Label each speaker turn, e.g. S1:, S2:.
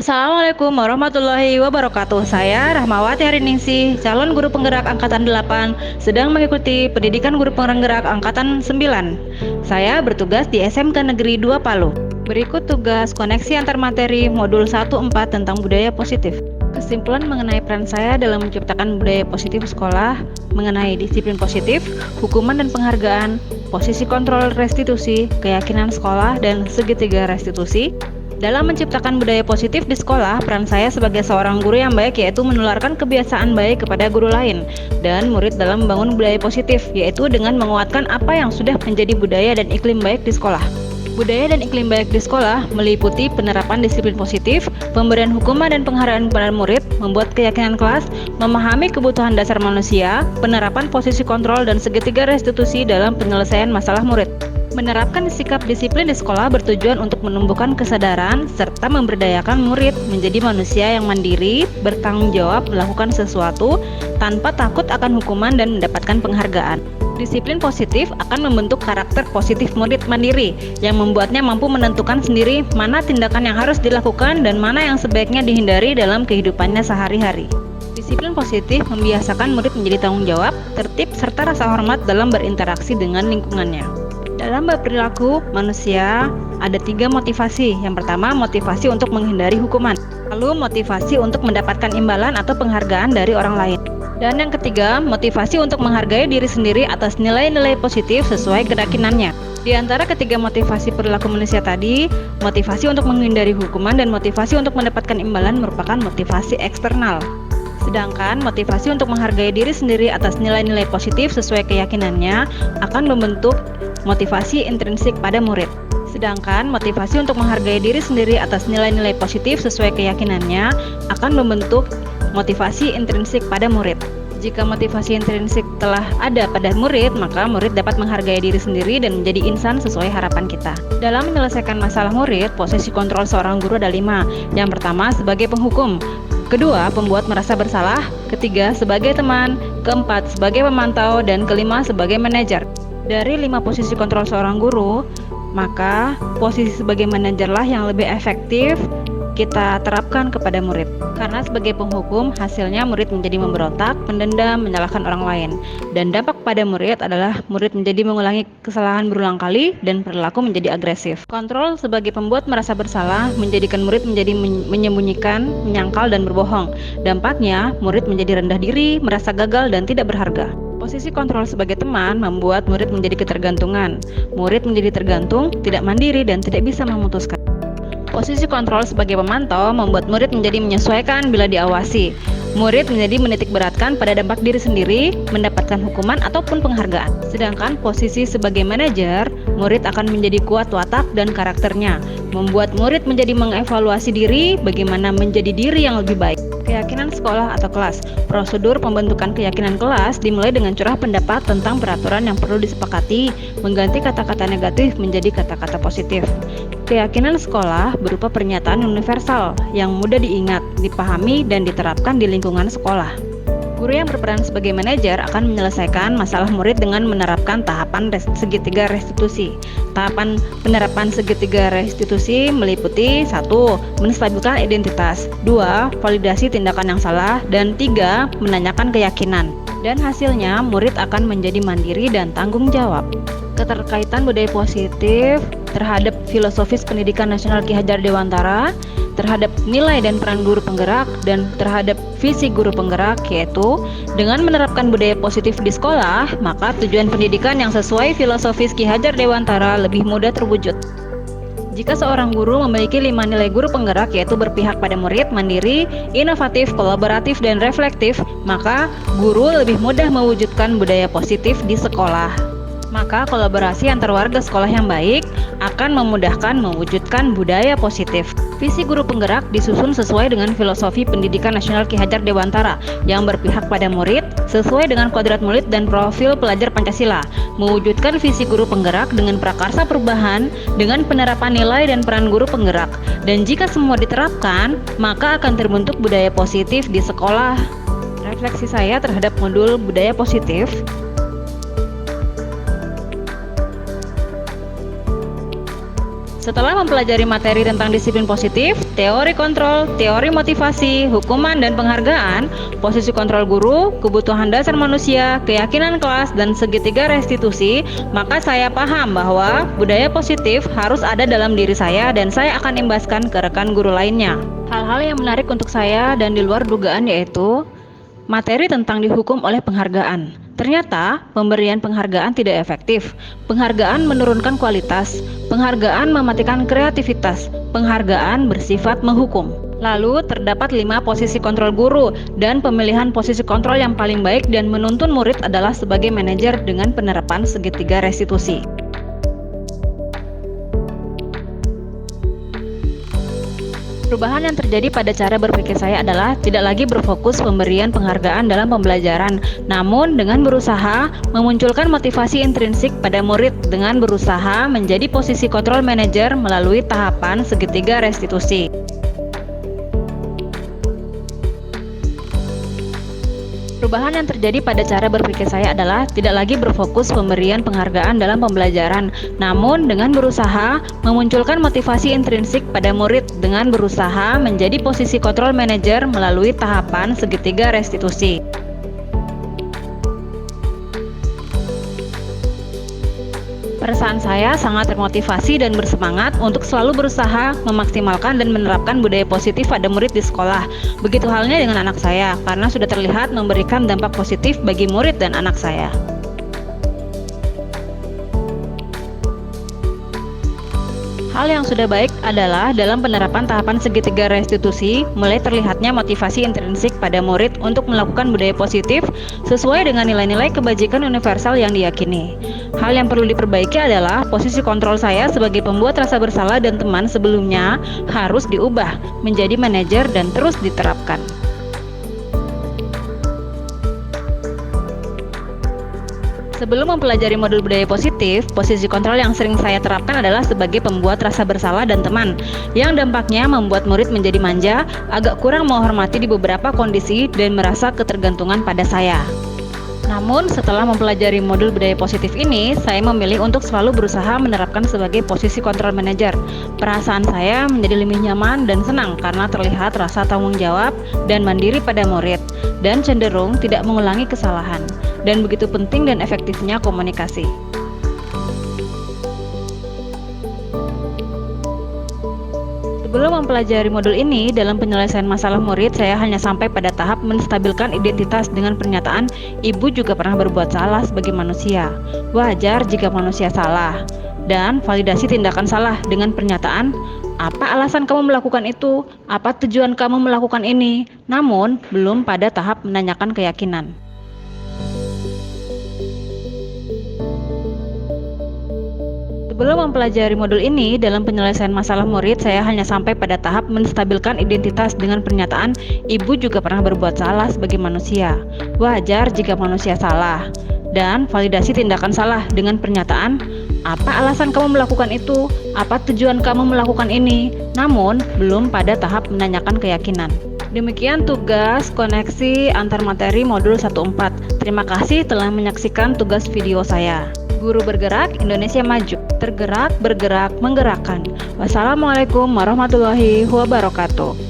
S1: Assalamualaikum warahmatullahi wabarakatuh. Saya Rahmawati Hariningsih, calon guru penggerak Angkatan 8, sedang mengikuti pendidikan guru penggerak Angkatan 9. Saya bertugas di SMK Negeri 2 Palu. Berikut tugas koneksi antar materi modul 1-4 tentang budaya positif. Kesimpulan mengenai peran saya dalam menciptakan budaya positif sekolah, mengenai disiplin positif, hukuman dan penghargaan, posisi kontrol restitusi, keyakinan sekolah, dan segitiga restitusi. Dalam menciptakan budaya positif di sekolah, peran saya sebagai seorang guru yang baik yaitu menularkan kebiasaan baik kepada guru lain dan murid dalam membangun budaya positif, yaitu dengan menguatkan apa yang sudah menjadi budaya dan iklim baik di sekolah. Budaya dan iklim baik di sekolah meliputi penerapan disiplin positif, pemberian hukuman dan penghargaan kepada murid, membuat keyakinan kelas, memahami kebutuhan dasar manusia, penerapan posisi kontrol dan segitiga restitusi dalam penyelesaian masalah murid. Menerapkan sikap disiplin di sekolah bertujuan untuk menumbuhkan kesadaran serta memberdayakan murid menjadi manusia yang mandiri, bertanggung jawab melakukan sesuatu tanpa takut akan hukuman dan mendapatkan penghargaan. Disiplin positif akan membentuk karakter positif murid mandiri yang membuatnya mampu menentukan sendiri mana tindakan yang harus dilakukan dan mana yang sebaiknya dihindari dalam kehidupannya sehari-hari. Disiplin positif membiasakan murid menjadi tanggung jawab, tertib, serta rasa hormat dalam berinteraksi dengan lingkungannya. Dalam berperilaku manusia, ada 3 motivasi. Yang pertama, motivasi untuk menghindari hukuman. Lalu, motivasi untuk mendapatkan imbalan atau penghargaan dari orang lain. Dan yang ketiga, motivasi untuk menghargai diri sendiri atas nilai-nilai positif sesuai keyakinannya. Di antara ketiga motivasi perilaku manusia tadi, motivasi untuk menghindari hukuman dan motivasi untuk mendapatkan imbalan merupakan motivasi eksternal. Sedangkan motivasi untuk menghargai diri sendiri atas nilai-nilai positif sesuai keyakinannya akan membentuk motivasi intrinsik pada murid. Sedangkan motivasi untuk menghargai diri sendiri atas nilai-nilai positif sesuai keyakinannya akan membentuk motivasi intrinsik pada murid. Jika motivasi intrinsik telah ada pada murid, maka murid dapat menghargai diri sendiri dan menjadi insan sesuai harapan kita. Dalam menyelesaikan masalah murid, posisi kontrol seorang guru ada 5. Yang pertama, sebagai penghukum. Kedua, pembuat merasa bersalah. Ketiga, sebagai teman. Keempat, sebagai pemantau. Dan kelima, sebagai manajer. Dari 5 posisi kontrol seorang guru, maka posisi sebagai manajerlah yang lebih efektif kita terapkan kepada murid. Karena sebagai penghukum, hasilnya murid menjadi memberontak, mendendam, menyalahkan orang lain. Dan dampak pada murid adalah murid menjadi mengulangi kesalahan berulang kali dan perilaku menjadi agresif. Kontrol sebagai pembuat merasa bersalah menjadikan murid menjadi menyembunyikan, menyangkal, dan berbohong. Dampaknya, murid menjadi rendah diri, merasa gagal, dan tidak berharga. Posisi kontrol sebagai teman membuat murid menjadi ketergantungan. Murid menjadi tergantung, tidak mandiri, dan tidak bisa memutuskan. Posisi kontrol sebagai pemantau membuat murid menjadi menyesuaikan bila diawasi. Murid menjadi menitikberatkan pada dampak diri sendiri, mendapatkan hukuman ataupun penghargaan. Sedangkan posisi sebagai manajer, murid akan menjadi kuat watak dan karakternya, membuat murid menjadi mengevaluasi diri bagaimana menjadi diri yang lebih baik. Keyakinan sekolah atau kelas. Prosedur pembentukan keyakinan kelas dimulai dengan curah pendapat tentang peraturan yang perlu disepakati, mengganti kata-kata negatif menjadi kata-kata positif. Keyakinan sekolah berupa pernyataan universal yang mudah diingat, dipahami, dan diterapkan di lingkungan sekolah. Guru yang berperan sebagai manajer akan menyelesaikan masalah murid dengan menerapkan tahapan segitiga restitusi. Tahapan penerapan segitiga restitusi meliputi 1. Menstabilkan identitas, 2. Validasi tindakan yang salah, dan 3. Menanyakan keyakinan. Dan hasilnya, murid akan menjadi mandiri dan tanggung jawab. Keterkaitan budaya positif terhadap filosofis pendidikan nasional Ki Hajar Dewantara, terhadap nilai dan peran guru penggerak, dan terhadap visi guru penggerak, yaitu dengan menerapkan budaya positif di sekolah, maka tujuan pendidikan yang sesuai filosofis Ki Hajar Dewantara lebih mudah terwujud. Jika seorang guru memiliki 5 nilai guru penggerak, yaitu berpihak pada murid, mandiri, inovatif, kolaboratif, dan reflektif, maka guru lebih mudah mewujudkan budaya positif di sekolah. Maka kolaborasi antar warga sekolah yang baik akan memudahkan mewujudkan budaya positif. Visi guru penggerak disusun sesuai dengan filosofi pendidikan nasional Ki Hajar Dewantara yang berpihak pada murid sesuai dengan kodrat murid dan profil pelajar Pancasila. Mewujudkan visi guru penggerak dengan prakarsa perubahan dengan penerapan nilai dan peran guru penggerak. Dan jika semua diterapkan, maka akan terbentuk budaya positif di sekolah. Refleksi saya terhadap modul budaya positif. Setelah mempelajari materi tentang disiplin positif, teori kontrol, teori motivasi, hukuman dan penghargaan, posisi kontrol guru, kebutuhan dasar manusia, keyakinan kelas, dan segitiga restitusi, maka saya paham bahwa budaya positif harus ada dalam diri saya dan saya akan imbaskan ke rekan guru lainnya. Hal-hal yang menarik untuk saya dan di luar dugaan yaitu materi tentang dihukum oleh penghargaan. Ternyata pemberian penghargaan tidak efektif. Penghargaan menurunkan kualitas. Penghargaan mematikan kreativitas. Penghargaan bersifat menghukum. Lalu terdapat 5 posisi kontrol guru dan pemilihan posisi kontrol yang paling baik dan menuntun murid adalah sebagai manajer dengan penerapan segitiga restitusi. Perubahan yang terjadi pada cara berpikir saya adalah tidak lagi berfokus pemberian penghargaan dalam pembelajaran, namun dengan berusaha memunculkan motivasi intrinsik pada murid dengan berusaha menjadi posisi kontrol manajer melalui tahapan segitiga restitusi. Perubahan yang terjadi pada cara berpikir saya adalah tidak lagi berfokus pemberian penghargaan dalam pembelajaran, namun dengan berusaha memunculkan motivasi intrinsik pada murid dengan berusaha menjadi posisi kontrol manajer melalui tahapan segitiga restitusi. Perasaan saya sangat termotivasi dan bersemangat untuk selalu berusaha memaksimalkan dan menerapkan budaya positif pada murid di sekolah. Begitu halnya dengan anak saya, karena sudah terlihat memberikan dampak positif bagi murid dan anak saya. Hal yang sudah baik adalah dalam penerapan tahapan segitiga restitusi, mulai terlihatnya motivasi intrinsik pada murid untuk melakukan budaya positif sesuai dengan nilai-nilai kebajikan universal yang diyakini. Hal yang perlu diperbaiki adalah posisi kontrol saya sebagai pembuat rasa bersalah dan teman sebelumnya harus diubah menjadi manajer dan terus diterapkan. Sebelum mempelajari modul budaya positif, posisi kontrol yang sering saya terapkan adalah sebagai pembuat rasa bersalah dan teman, yang dampaknya membuat murid menjadi manja, agak kurang menghormati di beberapa kondisi, dan merasa ketergantungan pada saya. Namun, setelah mempelajari modul budaya positif ini, saya memilih untuk selalu berusaha menerapkan sebagai posisi kontrol manajer. Perasaan saya menjadi lebih nyaman dan senang karena terlihat rasa tanggung jawab dan mandiri pada murid, dan cenderung tidak mengulangi kesalahan. Dan begitu penting dan efektifnya komunikasi. Sebelum mempelajari modul ini, dalam penyelesaian masalah murid, saya hanya sampai pada tahap menstabilkan identitas dengan pernyataan, ibu juga pernah berbuat salah sebagai manusia. Wajar jika manusia salah. Dan validasi tindakan salah dengan pernyataan, apa alasan kamu melakukan itu? Apa tujuan kamu melakukan ini? Namun, belum pada tahap menanyakan keyakinan. Sebelum mempelajari modul ini, dalam penyelesaian masalah murid, saya hanya sampai pada tahap menstabilkan identitas dengan pernyataan, ibu juga pernah berbuat salah sebagai manusia. Wajar jika manusia salah. Dan validasi tindakan salah dengan pernyataan, apa alasan kamu melakukan itu? Apa tujuan kamu melakukan ini? Namun, belum pada tahap menanyakan keyakinan. Demikian tugas koneksi antar materi modul 1.4. Terima kasih telah menyaksikan tugas video saya. Guru bergerak, Indonesia maju. Tergerak, bergerak, menggerakkan. Wassalamualaikum warahmatullahi wabarakatuh.